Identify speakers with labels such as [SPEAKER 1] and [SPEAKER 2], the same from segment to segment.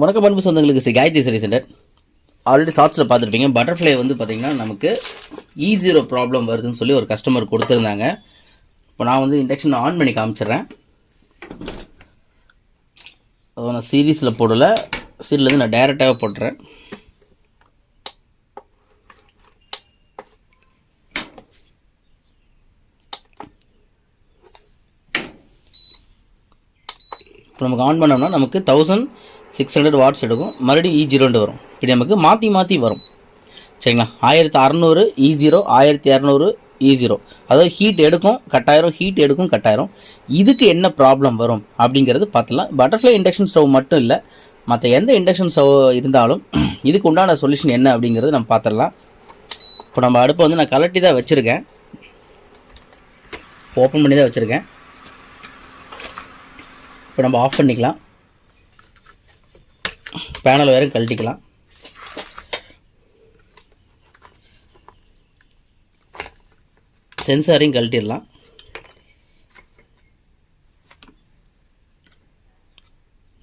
[SPEAKER 1] வணக்கம் அன்பு சொந்தங்களுக்கு Shri Gayathri service centre. Already ஷார்ட்ஸில் பார்த்துருப்பீங்க. பட்டர்ஃப்ளை வந்து பார்த்திங்கன்னா நமக்கு E0 ப்ராப்ளம் வருதுன்னு சொல்லி ஒரு கஸ்டமர் கொடுத்துருந்தாங்க. இப்போ நான் வந்து இண்டக்ஷன் ஆன் பண்ணி காமிச்சிட்றேன். நான் சீரீஸில் போடலை, சீரியலேருந்து நான் டைரெக்டாகவே போட்டுறேன். இப்போ நமக்கு ஆன் பண்ணோம்னா நமக்கு 1600 வாட்ஸ் எடுக்கும். மறுபடியும் E0 வரும். இப்படி நமக்கு மாற்றி மாற்றி வரும். சரிங்களா? 1600 E0, 1200 E0. அதாவது ஹீட் எடுக்கும் கட்டாயிரம், ஹீட் எடுக்கும் கட்டாயிரம். இதுக்கு என்ன ப்ராப்ளம் வரும் அப்படிங்கிறது பார்த்துலாம். பட்டர்ஃப்ளை இண்டக்ஷன் ஸ்டவ் மட்டும் இல்லை, மற்ற எந்த இண்டக்ஷன் ஸ்டவ் இருந்தாலும் இதுக்கு உண்டான சொல்யூஷன் என்ன அப்படிங்கிறது நம்ம பார்த்துடலாம். இப்போ நம்ம அடுப்பை வந்து நான் கலட்டி தான் வச்சுருக்கேன், ஓப்பன் பண்ணி தான் வச்சுருக்கேன். இப்போ நம்ம ஆஃப் பண்ணிக்கலாம். பேனல் வேறு கழட்டிக்கலாம். சென்சாரையும் கழட்டிடலாம்.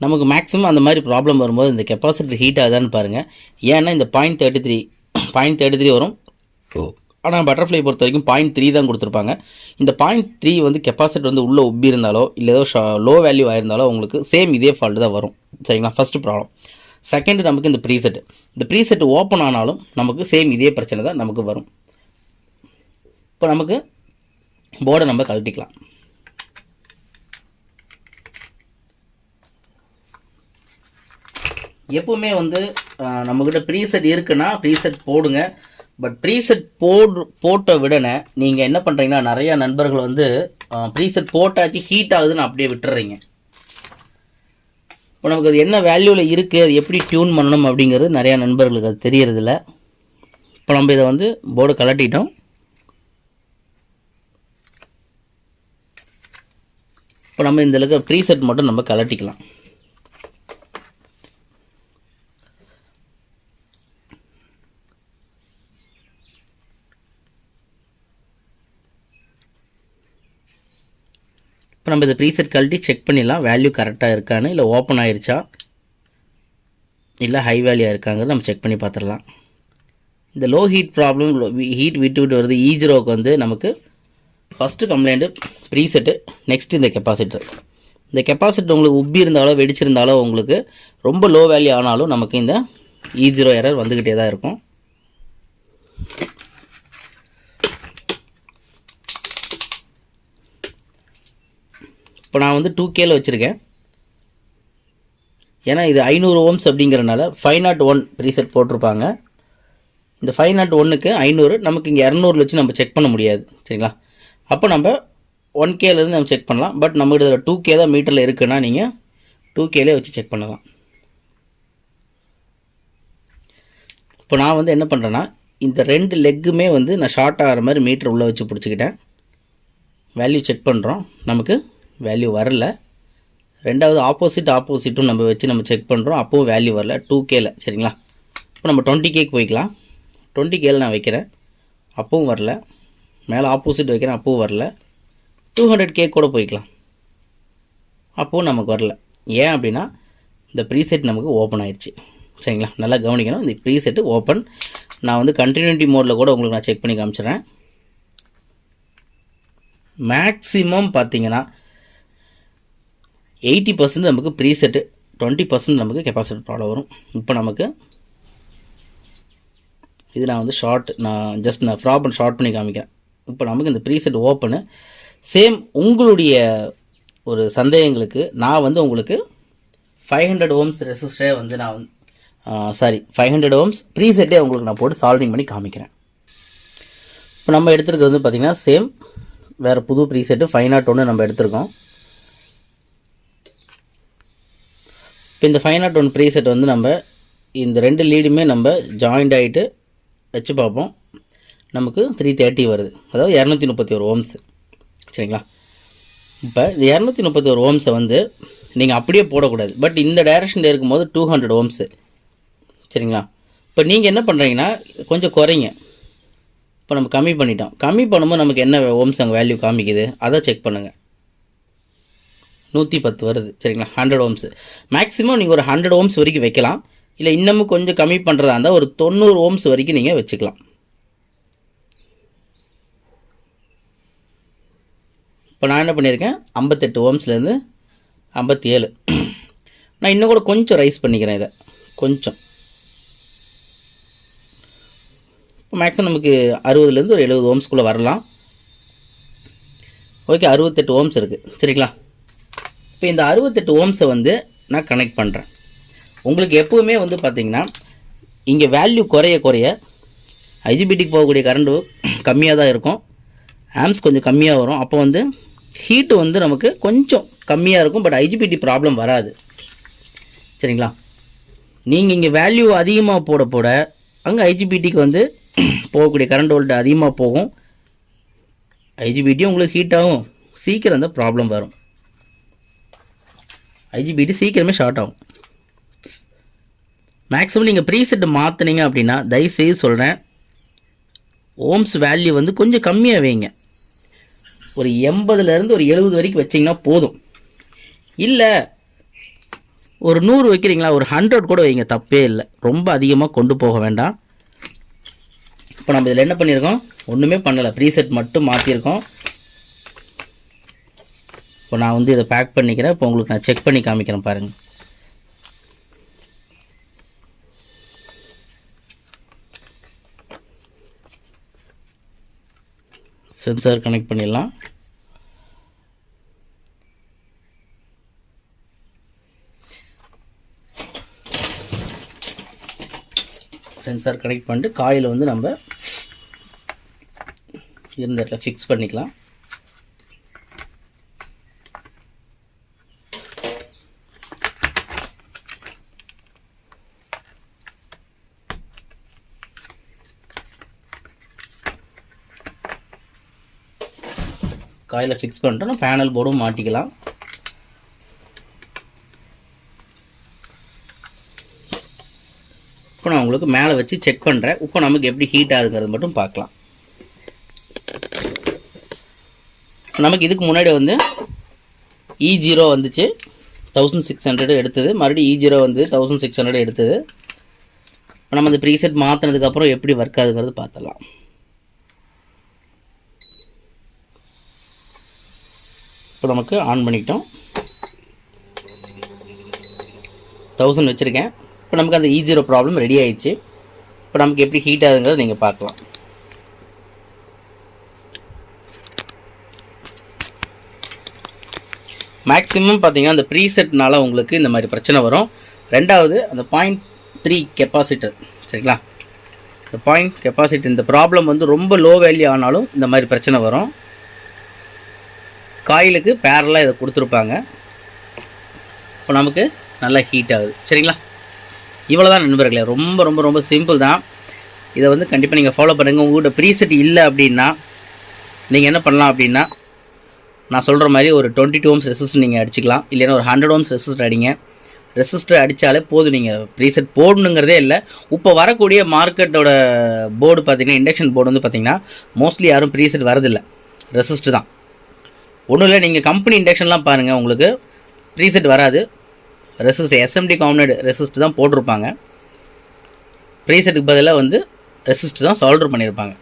[SPEAKER 1] நமக்கு மேக்ஸிமம் அந்த மாதிரி ப்ராப்ளம் வரும்போது இந்த கெப்பாசிட்டர் ஹீட் ஆகுதான்னு பாருங்கள். ஏன்னா இந்த 0.33 வரும். ஆனால் பட்டர்ஃப்ளை பொறுத்த வரைக்கும் 0.3 தான் கொடுத்துருப்பாங்க. இந்த 0.3 வந்து கெப்பாசிட்டர் வந்து உள்ளே உப்பி இருந்தாலோ இல்லை ஏதோ லோ வேல்யூ ஆயிருந்தாலோ உங்களுக்கு சேம் இதே ஃபால்ட்டு தான் வரும். சரிங்களா? First problem. செகண்ட், நமக்கு இந்த ப்ரீசெட் ஓப்பன் ஆனாலும் நமக்கு சேம் இதே பிரச்சனை தான் நமக்கு வரும். இப்போ நமக்கு போர்டை நம்ம கழட்டிக்கலாம். எப்பவுமே வந்து நம்மக்கிட்ட ப்ரீசெட் இருக்குன்னா ப்ரீசெட் போடுங்க. பட் ப்ரீசெட் போட்ட விடனே நீங்கள் என்ன பண்ணுறீங்கன்னா, நிறையா நண்பர்கள் வந்து ப்ரீசெட் போட்டாச்சு ஹீட் ஆகுதுன்னு அப்படியே விட்டுறீங்க. இப்போ நமக்கு அது என்ன வேல்யூவில் இருக்குது, அது எப்படி டியூன் பண்ணணும் அப்படிங்கிறது நிறையா நண்பர்களுக்கு அது தெரியறதில்ல. இப்போ நம்ம இதை வந்து போர்டு கலட்டிட்டோம். இப்போ நம்ம இந்த இருக்க ப்ரீசெட் மட்டும் நம்ம கலட்டிக்கலாம். இப்போ நம்ம இந்த ப்ரீசெட் கழட்டி செக் பண்ணிடலாம், வேல்யூ கரெக்டாக இருக்கான்னு, இல்லை ஓப்பன் ஆகிருச்சா இல்லை ஹை வேல்யூவாக இருக்காங்கிறது நம்ம செக் பண்ணி பார்த்துடலாம். இந்த லோ ஹீட் ப்ராப்ளம், ஹீட் விட்டு வருது E0க்கு வந்து நமக்கு ஃபஸ்ட்டு கம்ப்ளைண்ட்டு ப்ரீசெட்டு, நெக்ஸ்ட் இந்த கெப்பாசிட்டர். இந்த கெப்பாசிட்டர் உங்களுக்கு உப்பி இருந்தாலோ வெடிச்சிருந்தாலோ உங்களுக்கு ரொம்ப லோ வேல்யூ ஆனாலும் நமக்கு இந்த E0 எரர் வந்துக்கிட்டே தான் இருக்கும். இப்போ நான் வந்து 2Kல வச்சுருக்கேன். ஏன்னா இது 500 ohms அப்படிங்கிறனால 501 ப்ரீசெட் போட்டிருப்பாங்க. இந்த 501க்கு 500, நமக்கு இங்கே 200 வச்சு நம்ம செக் பண்ண முடியாது. சரிங்களா? அப்போ நம்ம 1Kலேருந்து நம்ம செக் பண்ணலாம். பட் நம்மகிட்ட 2K தான் மீட்டரில் இருக்குன்னா நீங்கள் 2Kலே வச்சு செக் பண்ணலாம். இப்போ நான் வந்து என்ன பண்ணுறேன்னா, இந்த 2 லெக்குமே வந்து நான் ஷார்ட் ஆகிற மாதிரி மீட்டர் உள்ளே வச்சு பிடிச்சிக்கிட்டேன். வேல்யூ செக் பண்ணுறோம், நமக்கு வேல்யூ வரல. ரெண்டாவது ஆப்போசிட்டும் நம்ம வச்சு நம்ம செக் பண்ணுறோம், அப்போவும் வேல்யூ வரல 2Kல. சரிங்களா? இப்போ நம்ம 20Kக்கு போய்க்கலாம். 20Kல நான் வைக்கிறேன், அப்பவும் வரல. மேலே ஆப்போசிட் வைக்கிறேன், அப்பவும் வரல. 200K கூட போய்க்கலாம், அப்போவும் நமக்கு வரல. ஏன் அப்படின்னா இந்த ப்ரீசெட் நமக்கு ஓப்பன் ஆயிடுச்சு. சரிங்களா? நல்லா கவனிக்கணும், இந்த ப்ரீசெட்டு ஓப்பன். நான் வந்து கண்டினியூட்டி மோடில் கூட உங்களுக்கு நான் செக் பண்ணி காமிச்சிடுறேன். மேக்ஸிமம் பார்த்தீங்கன்னா 80% நமக்கு ப்ரீசெட்டு, 20% நமக்கு கெப்பாசிட்டர் ப்ராப்ளம் வரும். இப்போ நமக்கு இது நான் வந்து நான் ஷார்ட் பண்ணி காமிக்கிறேன். இப்போ நமக்கு இந்த ப்ரீசெட் ஓப்பனு. சேம் உங்களுடைய ஒரு சந்தேகங்களுக்கு நான் வந்து உங்களுக்கு 500 ohms ரெசிஸ்டரே வந்து நான் 500 ohms ப்ரீசெட்டே உங்களுக்கு நான் போட்டு சால்விங் பண்ணி காமிக்கிறேன். இப்போ நம்ம எடுத்துருக்கிறது வந்து பார்த்திங்கன்னா சேம் வேறு புது ப்ரீசெட்டு 501 நம்ம எடுத்திருக்கோம். இப்போ இந்த 501 ப்ரீசெட் வந்து நம்ம இந்த 2 லீடுமே நம்ம ஜாயிண்ட் ஆகிட்டு வச்சு பார்ப்போம். நமக்கு 330 வருது, அதாவது 231 ohms. சரிங்களா? இப்போ இந்த 231 ohms வந்து நீங்கள் அப்படியே போடக்கூடாது. பட் இந்த டைரெக்ஷனில் இருக்கும்போது 200 ohms. சரிங்களா? இப்போ நீங்கள் என்ன பண்ணுறீங்கன்னா கொஞ்சம் குறைங்க. இப்போ நம்ம கம்மி பண்ணிட்டோம். கம்மி பண்ணும்போது நமக்கு என்ன ohms அங்கே வேல்யூ காமிக்குது அதை செக் பண்ணுங்கள். 110 வருது சரிங்களா. 100 ஓம்ஸ் மேக்ஸிமம் நீங்கள் ஒரு 100 ஓம்ஸ் வரைக்கும் வைக்கலாம். இல்லை இன்னமும் கொஞ்சம் கம்மி பண்ணுறதா இருந்தால் ஒரு 90 ஓம்ஸ் வரைக்கும் நீங்கள் வச்சுக்கலாம். இப்போ நான் என்ன பண்ணியிருக்கேன், 58 ஓம்ஸ்லேருந்து 57. நான் இன்னும் கூட கொஞ்சம் ரைஸ் பண்ணிக்கிறேன் இதை கொஞ்சம். இப்போ மேக்ஸிமம் நமக்கு 60லேருந்து ஒரு 70 ஓம்ஸ்குள்ளே வரலாம். ஓகே, 68 ஓம்ஸ் இருக்குது சரிங்களா. இப்போ இந்த 68 ஓம்ஸை வந்து நான் கனெக்ட் பண்ணுறேன். உங்களுக்கு எப்போவுமே வந்து பார்த்திங்கன்னா இங்கே வேல்யூ குறைய குறைய ஐஜிபிடிக்கு போகக்கூடிய கரண்ட்டு கம்மியாக தான் இருக்கும், ஆம்ஸ் கொஞ்சம் கம்மியாக வரும். அப்போ வந்து ஹீட்டு வந்து நமக்கு கொஞ்சம் கம்மியாக இருக்கும், பட் ஐஜிபிடி ப்ராப்ளம் வராது சரிங்களா. நீங்கள் இங்கே வேல்யூ அதிகமாக போட போட அங்கே ஐஜிபிடிக்கு வந்து போகக்கூடிய கரண்ட் வோல்ட் அதிகமாக போகும், ஐஜிபிடியும் உங்களுக்கு ஹீட் ஆகும், சீக்கிரம் அந்த ப்ராப்ளம் வரும். ஐஜிபிடி சீக்கிரமே ஷார்ட் ஆகும். மேக்ஸிமம் நீங்கள் ப்ரீசெட் மாற்றினீங்க அப்படின்னா தயவுசெய்து சொல்கிறேன், ஓம்ஸ் வேல்யூ வந்து கொஞ்சம் கம்மியாக வைங்க. ஒரு 80லேருந்து ஒரு 70 வரைக்கும் வச்சிங்கன்னா போதும். இல்லை ஒரு 100 வைக்கிறீங்களா, ஒரு 100 கூட வைங்க, தப்பே இல்லை. ரொம்ப அதிகமாக கொண்டு போக வேண்டாம். இப்போ நம்ம இதில் என்ன பண்ணியிருக்கோம், ஒன்றுமே பண்ணலை, ப்ரீசெட் மட்டும் மாற்றிருக்கோம். இப்போ நான் வந்து இதை பேக் பண்ணிக்கிறேன். இப்போ உங்களுக்கு நான் செக் பண்ணி காமிக்கிறேன் பாருங்கள். சென்சார் கனெக்ட் பண்ணிடலாம். சென்சார் கனெக்ட் பண்ணிட்டு காயில் வந்து நம்ம இருந்த இடத்துல ஃபிக்ஸ் பண்ணிக்கலாம். காயில் ஃபிக்ஸ் பண்ணிட்டோம், பேனல் போர்டும் மாட்டிக்கலாம். இப்போ நான் உங்களுக்கு மேலே வச்சு செக் பண்ணுறேன். இப்போ நமக்கு எப்படி ஹீட் ஆகுதுங்கிறது மட்டும் பார்க்கலாம். நமக்கு இதுக்கு முன்னாடி வந்து E0 வந்துச்சு, 1600 எடுத்தது. மறுபடியும் E0 வந்து 1600 எடுத்தது. இப்போ நம்ம இந்த ப்ரீசெட் மாற்றினதுக்கப்புறம் எப்படி ஒர்க் ஆகுதுங்கிறது பார்த்துடலாம். இப்போ நமக்கு ஆன் பண்ணிக்கிட்டோம், 1000 வச்சுருக்கேன். இப்போ நமக்கு அந்த E0 ப்ராப்ளம் ரெடி ஆயிடுச்சு. இப்போ நமக்கு எப்படி ஹீட் ஆகுதுங்கிறது நீங்கள் பார்க்கலாம். மேக்ஸிமம் பார்த்தீங்கன்னா அந்த ப்ரீசெட்னால உங்களுக்கு இந்த மாதிரி பிரச்சனை வரும். ரெண்டாவது அந்த 0.3 கெப்பாசிட்டர் சரிங்களா, இந்த 0 கெப்பாசிட்டர் இந்த ப்ராப்ளம் வந்து ரொம்ப லோ வேல்யூ ஆனாலும் இந்த மாதிரி பிரச்சனை வரும். காயிலுக்கு பேரலாக இதை கொடுத்துருப்பாங்க. இப்போ நமக்கு நல்லா ஹீட் ஆகுது சரிங்களா. இவ்வளோ தான் நண்பர்களே, ரொம்ப ரொம்ப ரொம்ப சிம்பிள் தான். இதை வந்து கண்டிப்பாக நீங்கள் ஃபாலோ பண்ணுங்கள். உங்கள்கிட்ட ப்ரீசெட் இல்லை அப்படின்னா நீங்கள் என்ன பண்ணலாம் அப்படின்னா, நான் சொல்கிற மாதிரி ஒரு 22 ஓம்ஸ் ரெசிஸ்டர் நீங்கள் அடிச்சிக்கலாம். இல்லைன்னா ஒரு 100 ஓம்ஸ் ரெசிஸ்டர் அடிங்க. ரெசிஸ்டர் அடித்தாலே போதும், நீங்கள் ப்ரீசெட் போடணுங்கிறதே இல்லை. இப்போ வரக்கூடிய மார்க்கெட்டோட போர்டு பார்த்திங்கன்னா, இண்டக்ஷன் போர்டு வந்து பார்த்திங்கன்னா மோஸ்ட்லி யாரும் ப்ரீசெட் வரதில்லை, ரெசிஸ்டர் தான். ஒன்றும் இல்லை, நீங்கள் கம்பெனி இண்டக்ஷன்லாம் பாருங்கள், உங்களுக்கு ப்ரீசெட் வராது, ரெசிஸ்டர் SMD காம்பனேட் ரெசிஸ்டர் தான் போட்டிருப்பாங்க. ப்ரீசெட்டுக்கு பதிலாக வந்து ரெசிஸ்டர் தான் சால்டர் பண்ணியிருப்பாங்க.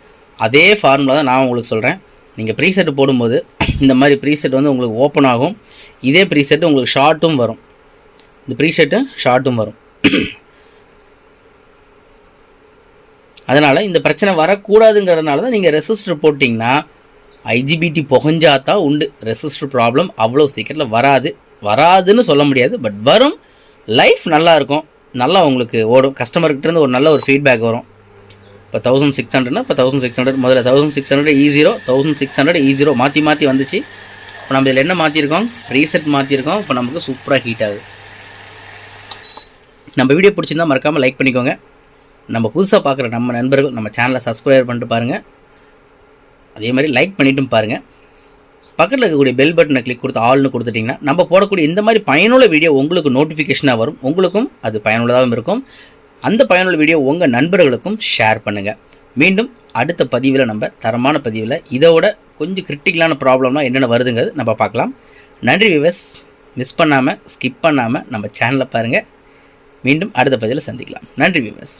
[SPEAKER 1] அதே ஃபார்முலா தான் நான் உங்களுக்கு சொல்கிறேன். நீங்கள் ப்ரீசெட் போடும்போது இந்த மாதிரி ப்ரீசெட் வந்து உங்களுக்கு ஓப்பன் ஆகும். இதே ப்ரீசெட் உங்களுக்கு ஷார்ட்டும் வரும், இந்த ப்ரீசெட்டு ஷார்ட்டும் வரும். அதனால் இந்த பிரச்சனை வரக்கூடாதுங்கிறதுனால தான் நீங்கள் ரெசிஸ்டர் போட்டிங்கன்னா ஐஜிபிடி புகஞ்சாதான் உண்டு. ரெசிஸ்டர் ப்ராப்ளம் அவ்வளோ சீக்கிரத்தில் வராதுன்னு சொல்ல முடியாது, பட் வரும். லைஃப் நல்லாயிருக்கும், நல்லா உங்களுக்கு ஓடும். கஸ்டமர்கிட்டேருந்து ஒரு நல்ல ஒரு ஃபீட்பேக் வரும். இப்போ 1600னா இப்போ 1600 முதல்ல 1600 E0 1600 E0 மாற்றி மாற்றி வந்துச்சு. இப்போ நம்ம இதில் என்ன மாற்றிருக்கோம், ப்ரீசெட் மாற்றிருக்கோம். இப்போ நமக்கு சூப்பராக ஹீட் ஆகுது. நம்ம வீடியோ பிடிச்சிருந்தால் மறக்காமல் லைக் பண்ணிக்கோங்க. நம்ம புதுசாக பார்க்குற நம்ம நண்பர்கள் நம்ம சேனலை சப்ஸ்கிரைப் பண்ணிட்டு பாருங்கள். அதே மாதிரி லைக் பண்ணிட்டும் பாருங்கள். பக்கத்தில் இருக்கக்கூடிய பெல் பட்டனை கிளிக் கொடுத்து ஆல்னு கொடுத்துட்டிங்கன்னா நம்ம போடக்கூடிய இந்த மாதிரி பயனுள்ள வீடியோ உங்களுக்கு நோட்டிஃபிகேஷனாக வரும். உங்களுக்கும் அது பயனுள்ளதாகவும் இருக்கும். அந்த பயனுள்ள வீடியோ உங்கள் நண்பர்களுக்கும் ஷேர் பண்ணுங்கள். மீண்டும் அடுத்த பதிவில் நம்ம தரமான பதிவில் இதோட கொஞ்சம் கிரிட்டிக்கலான ப்ராப்ளம்லாம் என்னென்ன வருதுங்கிறது நம்ம பார்க்கலாம். நன்றி வியூவர்ஸ். மிஸ் பண்ணாமல் ஸ்கிப் பண்ணாமல் நம்ம சேனலை பாருங்கள். மீண்டும் அடுத்த பதிவில் சந்திக்கலாம். நன்றி வியூவர்ஸ்.